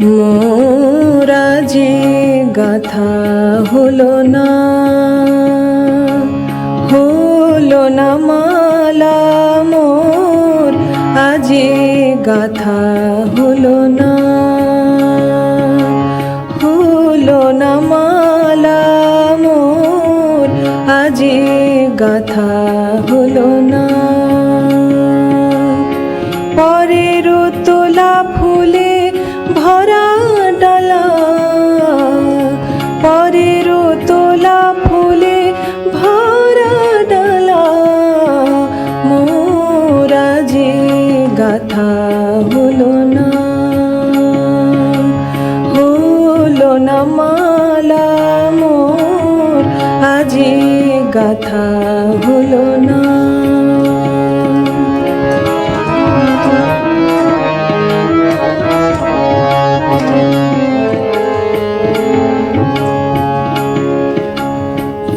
মোরা যে গাথা হলো না মালা মোর আজি গাথা হলো না মালা মোর আজি গাথা হলো না। পরের তোলা ফুলে ভরা ডালা, পরের তোলা ফুলে ভরা ডালা মোর আজি গাথা হলো না মালা মোর আজি গাথা হলো না।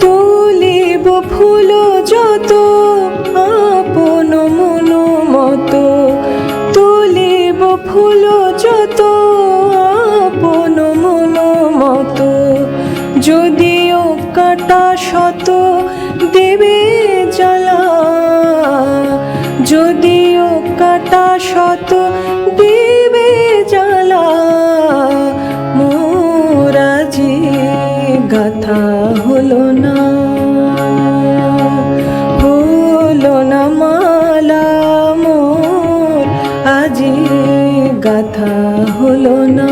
তুলিব ফুল যত আপন মন মতো, তুলিব ফুল যত আপন মন মতো, যদিও কাটা শত দেবে জ্বালা, যদিও কাটা শত দেবে জ্বালা মোর আজি গাথা হলো না মালা মোর আজি গাথা হলো না।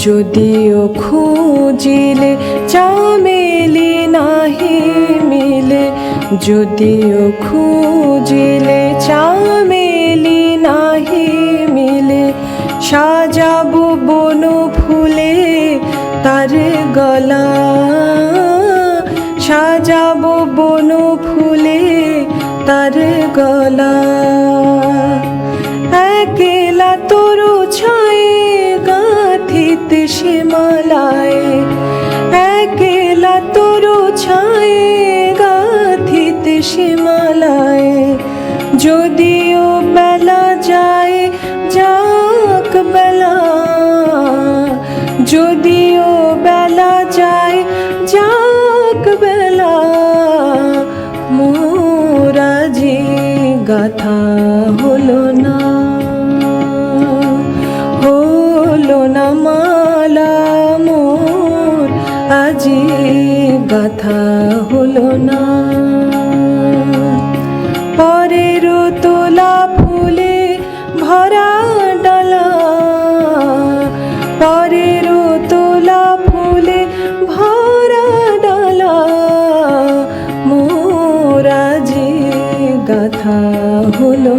যদিও খুঁজিলে চামেলি নাহি মিলে, যদিও খুঁজিলে চামেলি নাহি মিলে, সাজাবো বন ফুলে তার গলা, সাজাবো বন ফুলে তার গলা। একলা তরু ছায়ে গাথিতে সে মালায়, একলা তরু ছায়ে গাথিতে সে মালায়, যদিও বেলা যায় যাক বেলা, যদিও বেলা যায় যাক বেলা মোর আজি গাথা হলো না মালা মোর আজি গাথা হলো না। পরের তোলা ফুলে ভরা ডালা, পরের তোলা ফুলে ভরা ডালা মোর আজি গাথা হলো